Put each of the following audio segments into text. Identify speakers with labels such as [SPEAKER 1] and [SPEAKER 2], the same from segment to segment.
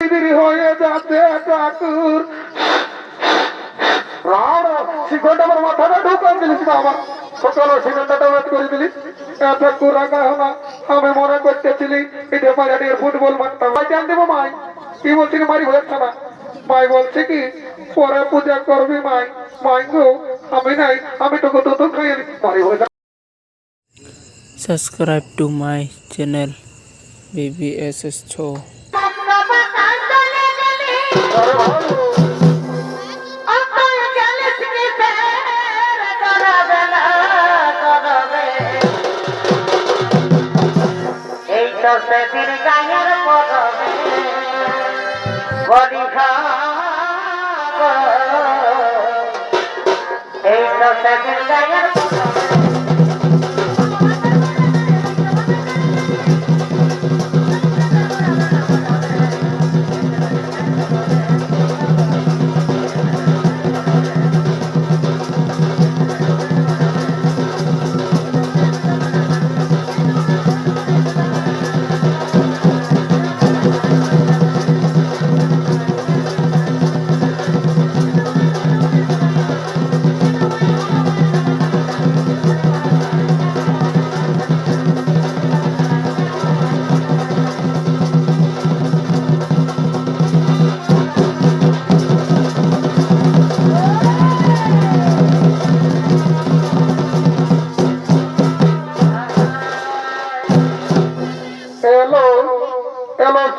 [SPEAKER 1] হয়ে যাচ্ছে ঠাকুর। শিখনটা আমার মাথাটা ঢুকান দিলিস না, আমার সকালে শিখনটা ওয়েট করে দিলিস। ঠাকুর রাখা হলো, আমি মনে করতেছিলি এটা মারিয়ে ফুটবল মারতাম। ভাই জান দেবো মাই, কি বলছিস মারি হচ্ছে না? মাই বলছে কি পরে পূজা করবি মাই। মাই গো আমি নাই, আমি তোকে তো খাইয়ে মারি হয়ে।
[SPEAKER 2] Subscribe to my channel BBSS Show.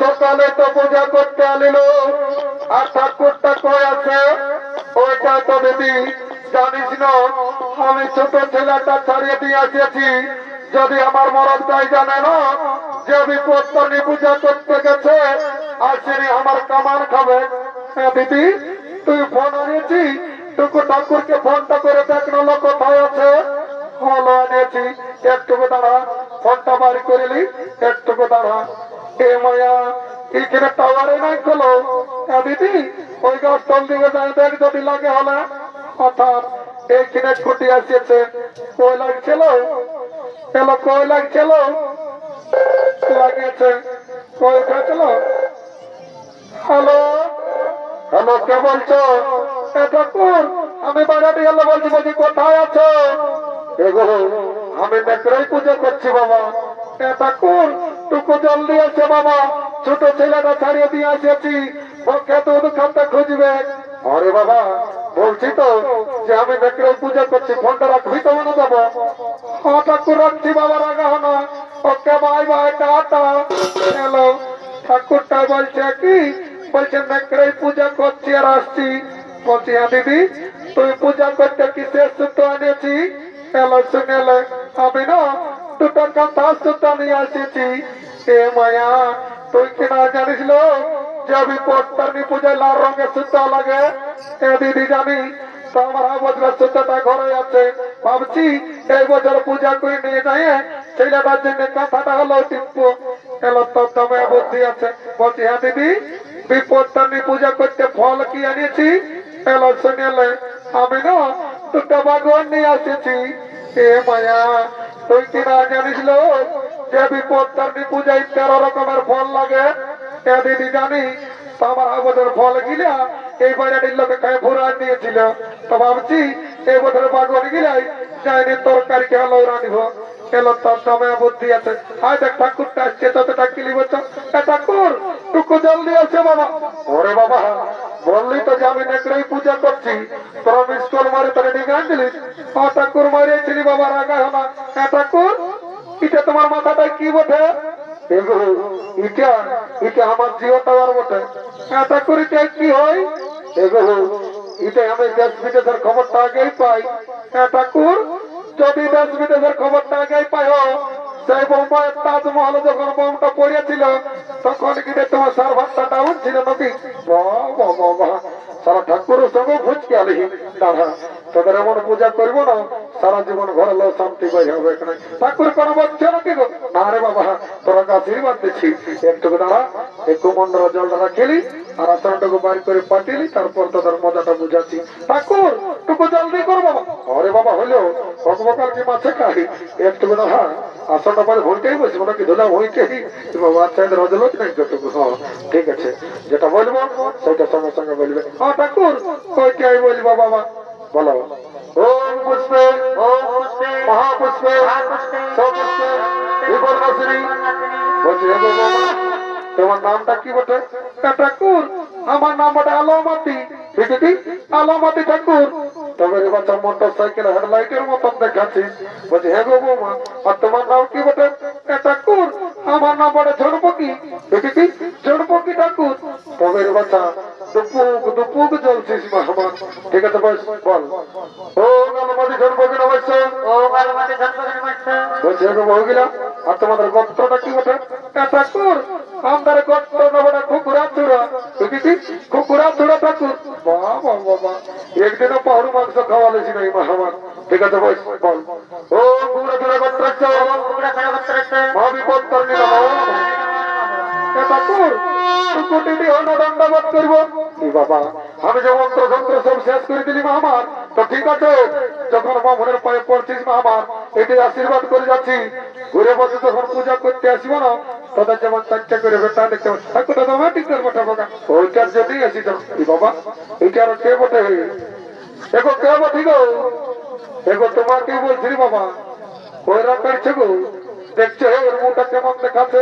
[SPEAKER 1] সকালে তো পূজা করতে আনিল, আর ঠাকুরটা কই আছে ওইটা তো দিদি জানিস না। আমি ছোট ছেলেটা ছাড়িয়ে দিয়ে আসিয়াছি, যদি আমার মরদ তাই জানে না যে বিপত্তনি পূজা করতে গেছে আসেনি আমার কামান খাবে। দিদি তুই ফোন আনিয়েছি, টুকু ঠাকুরকে ফোনটা করে দেখ না কোথায় আছে। হলো আনিয়েছি, একটুকু দাঁড়া, ফোনটা বাড়ি করিলি, একটুকু দাঁড়া। এ মায়া এখানে টাওয়ারে নাই খোলো। দিদি ওই গাছ তল দিকে যাই দেখ যদি লাগে হলে। অর্থাৎ এইখানে খুঁটি আসিয়েছে, কই লাগছিল এলো, কই লাগছিল লাগিয়েছে, কই উঠেছিল। হ্যালো হ্যালো, কে বলছো? ঠাকুর আমি বাড়াতে গেলে বলছি, বলছি কোথায় আছো? এগুলো আমি নেকড়াই পুজো করছি বাবা। ঠাকুর টুকু জলদি আছে বাবা, ছোট ছেলেটা ছাড়িয়ে দিয়ে আসিয়েছি, ওকে দুধ খাতে খুঁজবে। আরে বাবা বলছি তো যে আমি নেকড়াই পূজা করছি, ফোনটা রাখবি তো মনে যাবো। হ্যাঁ ঠাকুর রাখছি বাবা, রাখা হলো। Okay bye bye, tata. Hello, ঠাকুরটা বলছে কি, বলছে নেকড়াই পূজা করছি আর আসছি। বলছি হ্যাঁ দিদি তুই পূজা করতে কিসের সুতো আনিয়েছি? এলো শুনেলে আমি না দুটো কাঁথা সুতো নিয়ে আসিয়েছি। এ মায়া তুই কি না জানিস লো যে বিপত্তারিণী পূজায় লাল রঙের সুতো লাগে? এ দিদি জানি তো, আমার বছরের সুতোটা ঘরে আছে, ভাবছি এই বছর পূজা করে নিয়ে যাই ছেলেটার জন্য কাঁথাটা হলো টিপবো। এলো তোর দমে বুদ্ধি আছে। বলছি হ্যাঁ দিদি বিপত্তারিণী পূজা করতে ফল কি আনিয়েছি? এলো শুনেলে আমি না দুটো বাগন নিয়ে আসেছি। এ মায়া তুই কি না জানিস লো যে বিপত্তারিণী পূজায় 13 রকমের ফল লাগে? এ দিদি জানি তো, আমার বছর ফল গিলা এই বাড়ির লোকে খাই ভুরা দিয়েছিল, তো ভাবছি এই বছর বাগন গিলাই যাইনি তরকারি কে হলো রাঁধিব। এলো তোর দমে বুদ্ধি আছে। হাই দেখ ঠাকুরটা আসছে, তোতে ডাকিলি বলছো ঠাকুর টুকু জলদি আছে বাবা। ওরে বাবা বললি তো যে আমি নেকড়াই পূজা করছি, তোর স্কুল মারি তোরে ডিগান দিলিস। ঠাকুর মারিয়েছিলি বাবা, রাগা হলো। ঠাকুর এটা তোমার মাথাটায় কি বটে? এটা এটা আমার জিও টাওয়ার বটে। ঠাকুর এটা কি হয়? এগুলো এটা আমি দেশ বিদেশের খবরটা আগেই পাই। ঠাকুর যদি দেশ বিদেশের খবরটা আগেই পাই, সেই বোম্বাইয়ের তাজমহল যখন বোমটা পড়েছিল তখন কিন্তু তোমার সার্ভারটা ডাউন ছিল নাকি? সারা ঠাকুরের সঙ্গে ভুজকে আলি। দাদা তোদের এমন পূজা করবো না সারা জীবন ঘরে লো শান্তি পাই হবে এখানে। ঠাকুর কোনো বলছে নাকি গো? না রে বাবা তোরা আশীর্বাদ দিচ্ছি, একটু দাঁড়া, একটু মন্ডল জলটা খেলি, আর আসনটাকে বার করে পাঠিয়ে তারপর তাদের মজাটা বুঝাচ্ছি। ঠাকুর টুকু জলদি করো বাবা। আরে বাবা হলো ভগবান কি মাছে খাই একটু না। হ্যাঁ আসনটা পরে ভুলকেই বসি মনে কি ধরলাম ওইকেই বাচ্চাদের হজল নাই যতটুকু। হ্যাঁ ঠিক আছে যেটা বলবো সেটা সঙ্গে সঙ্গে বলবে। হ্যাঁ ঠাকুর ওইটাই বলবো বাবা। বলো ওম পুষ্পে মহাপুষ্পে সপুষ্পে বিপর্ণাশিনী। বলছি হে গো বাবা তোমার নামটা কি বটে? ঠাকুর আমার নাম বটে আলোমতি। ঠিক আলোমতি ঠাকুর। তবে রে বাচ্চা মোটর সাইকেল হেডলাইটের মতন দেখাচ্ছি। বলছি হে গো বৌমা আর তোমার নাম কি বটে? ঠাকুর আমার নাম বটে ঝড়পকি। ঠিক ঝড়পকি ঠাকুর। তবে রে বাচ্চা দুপুক দুপুক জ্বলছিস মা আমার। ঠিক আছে বল বল ও আলোমতি ঝড়পকি নমস্য। বলছি হে গো বহুগিলা আর তোমাদের গোত্রটা কি বটে? ঠাকুর আমাদের গোত্র নবটা কুকুরা চূড়া। ঠিক কুকুরা চূড়া ঠাকুর। বাবা বাবা একদিনও পাহুড় মাংস খাওয়ালেছি না এই মা আমার। ঠিক আছে বল বল ও কুকুরা চূড়া গোত্র মহাবিপদ করলি না ঠাকুর কোটিটি অন্য দণ্ডবোধ করবো। বাবা আমি যে মন্ত্র যন্ত্র সব শেষ করে দিলি মা আমার। তো ঠিক আছে যখন মামুনের পায়ে পড়ছিস মা আমার এটি আশীর্বাদ করে যাচ্ছি। ঘুরে বসে যখন পূজা করতে আসবো না তোদের যেমন চারটা করে বেটা দেখতে ঠাকুরটা তোমার ঠিক করবো ঠাকুর ওইটার জন্যই আসি বাবা। এইটার কে বটে দেখো কে বটি গো দেখো তোমাকে বলছি বাবা কইরা করছে গো। দেখছো এর মুখটা কেমন দেখাচ্ছে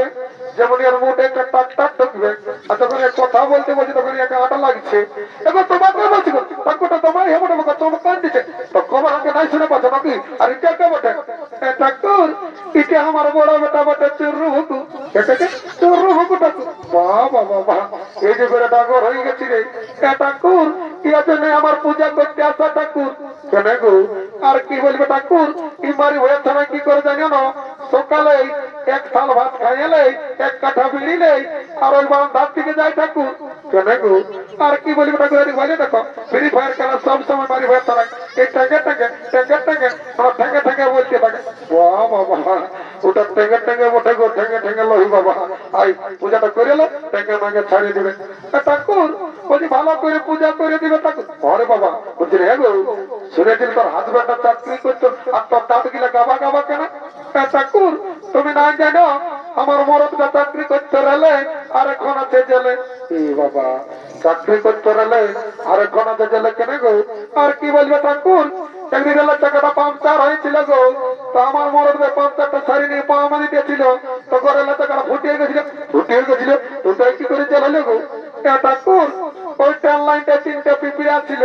[SPEAKER 1] যেমন এর মুখে একটা টাক টাক ঢুকবে আর তখন কথা বলতে বলছি তখন একটা আটা লাগছে। এবার তোমাকে বলছি গো ঠাকুরটা তোমার হেমটা মুখ তোমার কান দিচ্ছে তো কবার আমাকে নাই শুনে পাচ্ছ নাকি? আর এটা কে বটে? ঠাকুর এটা আমার বড় বেটা বটে চুরু হুকু। চুরু হুকু ঠাকুর। বাবা বাবা এই যে করে ডাগর হয়ে গেছি রে। ঠাকুর ইয়া জন্য আমার পূজা করতে আসা ঠাকুর। কেন গো আর কি বলবে ঠাকুর ই মারি হয়েছে না কি করে জানিও না সকালে এক থাল ভাত খাইলে এক কাঠা বিড়ি নেই আর ওই ধার দিকে যাই ঠাকুর। কেন গো আর কি বলবে ঠাকুর বলে দেখো ফ্রি ফায়ার খেলা সব সময় মারি হয়েছে না এই ঠেকে ঠেকে ঠেকে ঠেকে আমার ঠেকে ঠেকে বলতে থাকে। বাবা বাবা ওটা ঠেকে ঠেকে বটে গো ঠেকে ঠেকে লহি বাবা। আই পূজাটা করে লো ঠেকে মাকে ছাড়িয়ে দিবে ঠাকুর বলছি ভালো করে পূজা করে দিবে ঠাকুর। আরে বাবা বলছি রে গো শুনেছিল তোর হাজবেন্ডটা চাকরি করতো আর তোর দাঁত গিলা গাবা গাবা কেন? ঠাকুর তুমি না জানো আমার মরদটা চাকরি করতে রেলে আর এখন আছে জেলে। বাবা চাকরি করতে রেলে আর এখন আছে জেলে কেন গো? আর কি বলবে ঠাকুর একদিন রেলের চাকাটা পাংচার হয়েছিল গো তো আমার মরদ পাংচারটা সারি নিয়ে পা আমাদের দিয়েছিল তখন রেলের চাকাটা ফুটিয়ে গেছিল ওটাই কি করে চালালে গো? ঠাকুর ওই ট্রেন লাইনটা 3টা পিঁপড়া ছিল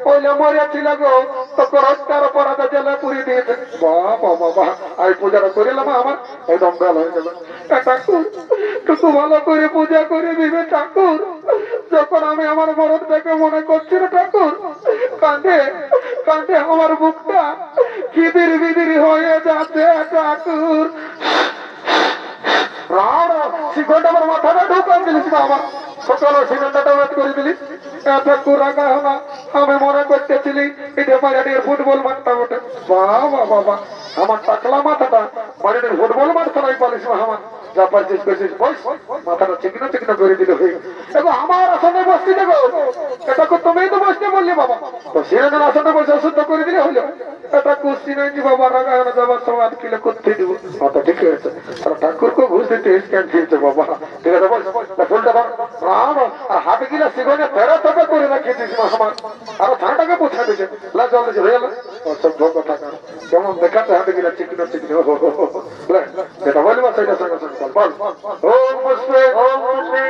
[SPEAKER 1] ওইলে মরিয়া ছিল গো তখন হত্যার অপরাধে জেলে পুড়িয়ে দিয়েছে। বাবা বাবা আমি পূজাটা করিলাম আমার একদম বেল হয়ে গেল। ঠাকুর টুকু ভালো করে পূজা করে দিবে ঠাকুর। যখন আমি আমার মরদটাকে মনে করছি না ঠাকুর কাঁদে কাঁদে আমার বুকটা খিদির বিদির হয়ে যাচ্ছে ঠাকুর। শিখনটা আমার মাথাটা ঢুকান দিলিস বাবা সকালে সিনেমাটা ওয়েট করে দিলি। ঠাকুর রাখা না আমি মনে করতেছিলি এটা বাড়ির ফুটবল মাঠটা ওঠে। বাবা বাবা আমার টাকলা মাথাটা বাড়ির ফুটবল মাঠ ফেলাই পালিস আমার যা পারছিস পেয়েছিস বস মাথাটা চিকনো চিকনো করে দিলে হয়ে দেখো আমার আসনে বসছি দেখো এটা তুমি তো বসতে বললি বাবা তো সিনেমার আসনে বসে অশুদ্ধ করে দিলে হইলো। এটা কুস্তি নাই বাবা রাখা যাবার সময় 8 কিলো করতে দিব। আচ্ছা ঠিক আছে তাহলে ঠাকুরকে ঘুষ দিতে স্ক্যান দিয়েছে বাবা। ঠিক আছে বল ফুলটা আর হাতে গিলা সিগনে ফেরা তবে করে রাখিয়েছিস আমার আরো ঠান্ডাটাকে পৌঁছা দিয়েছে জল দিয়েছে হয়ে গেল অসভ্য কথা কেমন দেখাচ্ছে হাতে গিলা চিকনো চিকনো যেটা বলবো সেটা সঙ্গে সঙ্গে বল ওম পুষ্পে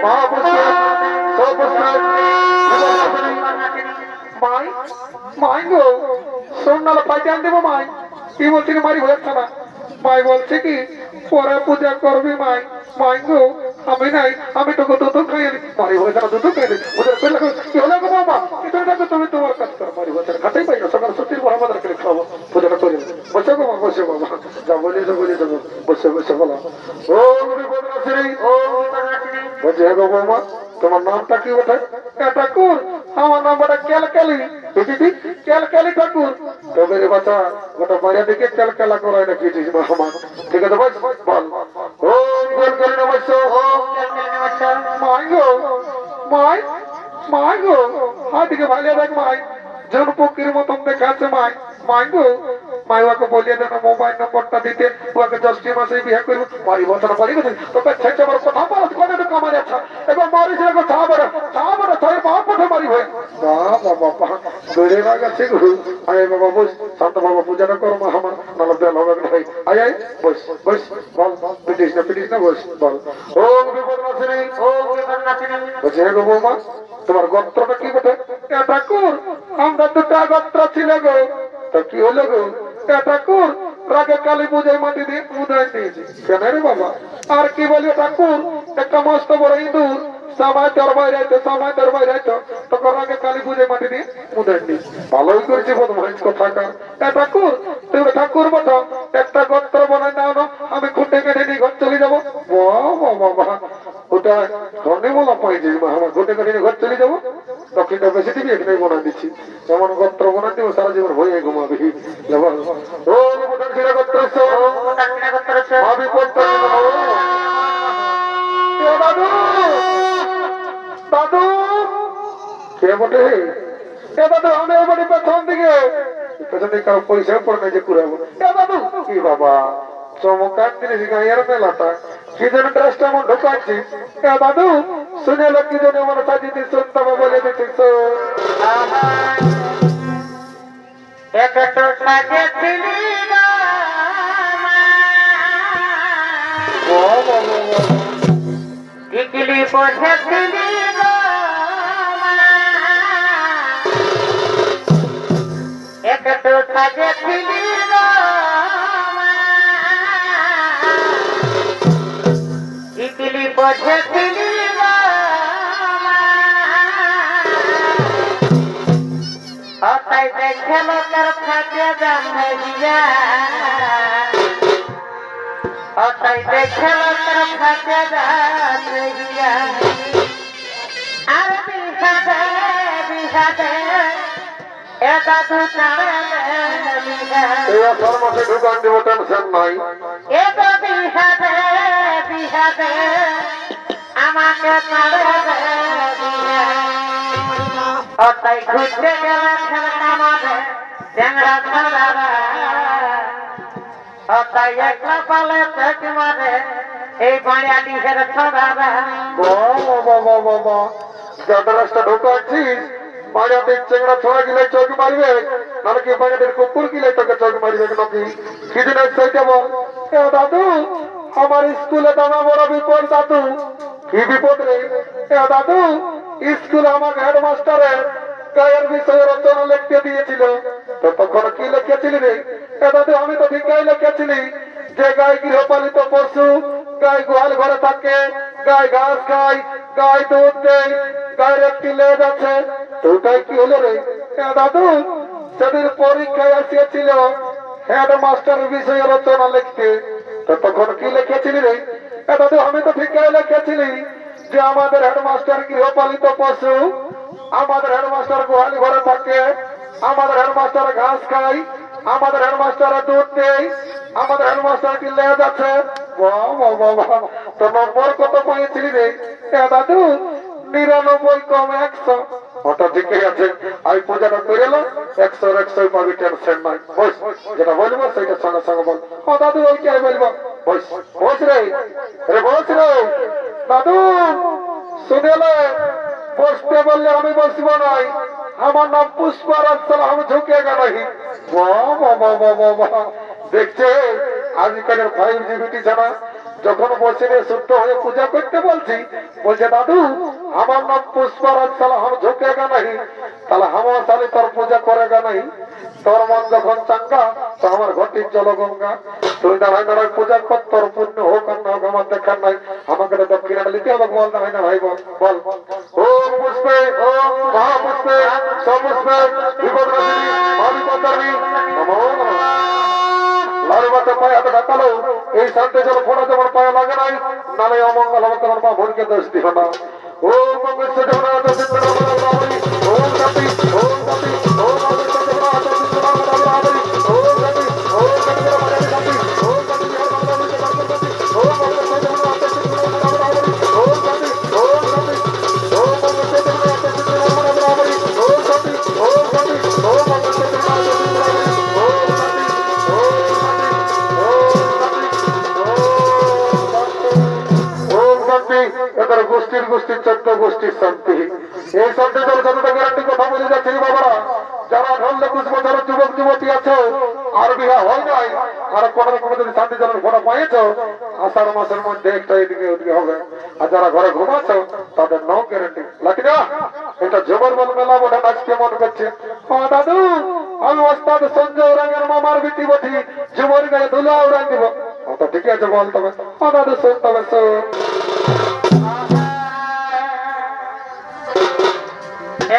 [SPEAKER 1] মহাপুষ্পে সপুষ্পে মাই মাই গো শোন না পাইতে আন দেবো মাই কি বলছি মারি হয়েছে না মাই বলছে কি পরে পূজা করবি মাই মাই গো আমি নাই আমি তোকে দুধ খাইয়ে মারি হয়েছে না দুধ খাইয়ে ওদের কি হলো গো বাবা এটা দেখো তুমি তোমার কাজ করো মারি হয়েছে খাতেই পাই না সকাল সত্যির বড় আমাদের করে খাবো পূজাটা করি বসে গো বসে বাবা যা বলি যাবো বসে বসে বলো ও বদনাশ্রী ও বলছি হে গো বৌমা তোমার নামটা কি ওঠে? ঠাকুর আমার নামটা ক্যালকালি। ক্যালকালি ঠাকুর। তবে রে বাচ্চা ওটা বাইরে দিকে ক্যালকালা করায় না কিছু আমার। ঠিক আছে বল বল ওম ক্যালকালি নমস্য মাই গো মাই মাই গো হাতিকে ভালিয়ে দেখ মাই জন পক্ষীর মতন দেখাচ্ছে মাই মাই গো মাই ওকে বলিয়ে দেন মোবাইল নম্বরটা দিতে ওকে জ্যৈষ্ঠী মাসে বিয়ে করবো বাড়ি বছর বাড়ি গেছে তোকে ছেঁচে আমার কথা পাস করে তো কামাই যাচ্ছে এবং মারিস এগো ছাবড়ে ছাই বাপ পথে মারি হয়ে বাবা বাবা দৌড়ে না গেছে গো আয় বাবা বস শান্ত বাবা পূজাটা করো মা আমার নালে বেল হবে ভাই আয় আয় বস বস বল পিটিস না বস বল ওম বিপদ নাশিনী ওম বিপদ নাশিনী বলছে গো বৌমা তোমার গোত্রটা কি বটে ঠাকুর আমরা দুটা গোত্র ছিল গো তো কি হলো গো ঠাকুর রাগে কালী পূজায় মাটি দিয়ে উদয় দিয়েছি কেন রে বাবা আর কি বলি ঠাকুর একটা মস্ত বড় ইঁদুর সময় তোর বাইরে তখন রাগে কালী পূজায় মাটি দিয়ে উদয় দিয়েছি ভালোই করেছি বদমাইশ কোথাকার ঠাকুর তুমি ঠাকুর বটো একটা গোত্র বানাই নাও না আমি খুঁটে কেটে নিয়ে ঘর চলে যাবো বাবা ওটা ঘরে বলা পাইছি মা আমার খুঁটে কেটে নিয়ে ঘর চলে যাবো দক্ষিণটা বেশি দিবি এখানে বনা দিচ্ছি এমন গোত্র বনা দিব সারা জীবন হয়ে ঘুমাবি ও দক্ষিণা গোত্র ভাবি করতে দাদু দাদু কে বটে এ দাদু আমি ওই বাড়ি পেছন দিকে কারো পয়সা পড়ে নাই যে কুড়াবো দাদু কি বাবা চমকার জিনিস গাইয়ের মেলাটা কি যেন ড্রেসটা এমন ঢোকাচ্ছি দাদু শুনে লোক কি যেন আমার সাজিয়ে দিচ্ছ তবে বলে দিচ্ছিস
[SPEAKER 3] একটু সাজেছিলি টিকলি পড়েছিলি একটু সাজেছিলি টিকলি পড়েছিলি তাই দেখে লোকের থাকে জানিয়া তাই দেখে লোকের থাকে জানিয়া আর বিহাদে এটা
[SPEAKER 1] মাসে ঢুকান দিব টেনশন নাই
[SPEAKER 3] এটা বিহাদে আমাকে তাই ঘুরতে গেলে খেলনা মাঝে ট্যাংরা ছাড়া তাই একলা পালে পেট মাঝে এই বাড়িয়াটি হেরে ছড়া
[SPEAKER 1] রাস্তা ঢোকাচ্ছিস বাড়িয়াটির চেংড়া ছড়া গিলে চোখ মারবে নাহলে কি বাড়িয়াটির কুকুর গিলে তোকে চোখ মারবে নাকি কি দিন সেইটা বল দাদু আমার স্কুলে দানা বড় বিপদ দাদু কি বিপদ রে দাদু স্কুলে আমার হেডমাস্টারের গায়ের বিষয়ে রচনা লিখতে দিয়েছিল তো তখন কি লিখেছিলি রে দাদু আমি তো ঠিক গায়ে লিখেছিলি যে গায়ে গৃহপালিত পশু গায়ে গোয়াল ঘরে থাকে গায়ে ঘাস খায় গায়ে দুধ দেয় গায়ের একটি লেজ আছে তো ওটাই কি হলো রে দাদু সেদিন পরীক্ষায় আসিয়েছিল হেডমাস্টারের বিষয়ে রচনা লিখতে তো তখন কি লিখেছিলি রে দাদু আমি তো ঠিক গায়ে লিখেছিলি যে আমাদের হেডমাস্টার গৃহপালিত পশু আমাদের হেডমাস্টার গোহালি ঘরে থাকে আমাদের হেডমাস্টার ঘাস খায় আমাদের হেডমাস্টার দুধ দেয় আমাদের হেডমাস্টার কি লেজ আছে তো নম্বর কত পেয়েছিলি রে দাদু 99 কম 100 ওটা ঠিকই আছে আমি পূজাটা করে এলাম 100 পাবি টেনশন নাই বস যেটা বলবো সেটা সঙ্গে সঙ্গে বল ও দাদু ওই কি বলবো বস বস রে দাদু শুনেলে বসতে বললে আমি বসব নাই আমার নাম পুষ্পারাজ সালাম ঝুঁকেগা নাহি দেখছে আজকালের 5G বিটি ছাড়া যখন বসে শুদ্ধ হয়ে পূজা করতে বলছি বলছে দাদু আমার নাম পুষ্পারাজ সালাম ঝুঁকেগা নাহি তাহলে আমার সালে তোর পূজা করেগা নাহি তোর মন যখন চাঙ্গা তো আমার ঘটির জল গঙ্গা তুই দাঁড়াই দাঁড়াই পূজা কর তোর পুণ্য হোক আর না হোক আমার দেখার নাই আমাকে দক্ষিণা লিখে হবে বল দাঁড়াই না ভাই বল ও পুষ্পে ও মহাপুষ্পে সপুষ্পে বিপদ নাশিনী লাড়ু বাচ্চা পায়ে হাতে ঢাকালো এই শান্তি জল ফোটা যেমন পায়ে লাগে নাই নালে অমঙ্গল হবে তোমার মা ভনকে দোষ দিও না ও মঙ্গল সে যেমন ও জাতি ও জাতি ও এই শান্তি দল সাথে গ্যারান্টি কথা বলে যাচ্ছি বাবারা, যারা 18-21 বছরের যুবক যুবতী আছে আর বিবাহ হয় নাই, আর কোনো রকম যদি শান্তি দলের ফোটা পাইছো, আষাঢ় মাসের মধ্যে একটা এদিকে ওদিকে হবে। আর যারা ঘরে ঘুমাচ্ছ তাদের নো গ্যারান্টি। লাকি না এটা জবর বল মেলা বটে, আজকে মন করছে ও দাদু আমি ওস্তাদ সঞ্জয় রাঙের মামার বিটি বটি, জুমর গায়ে ধুলা উড়াই দিব। তো ঠিক আছে বল তবে ও দাদু শোন তবে শোন।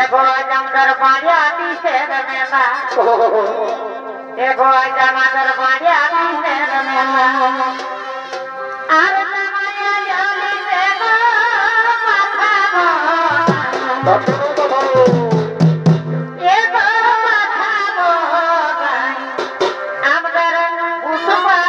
[SPEAKER 3] এগো জামদার বাড়িয়া দিশের মেলা, এগো জামাদার বাড়িয়া দিশের মেলা, আর জামাইয়া জালিতে গো মাথা গো, এগো মাথা গো গাই, আমদার উসমারা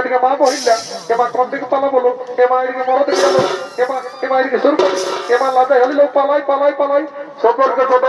[SPEAKER 1] এদিকে মা বহিলা, এবার কোন দিকে পালা বলো, এবার এদিকে মরো দিকে গেল, এবার এদিকে শুরু করো, এবার লাজা হেলিল পালাই পালাই পালাই, সকলকে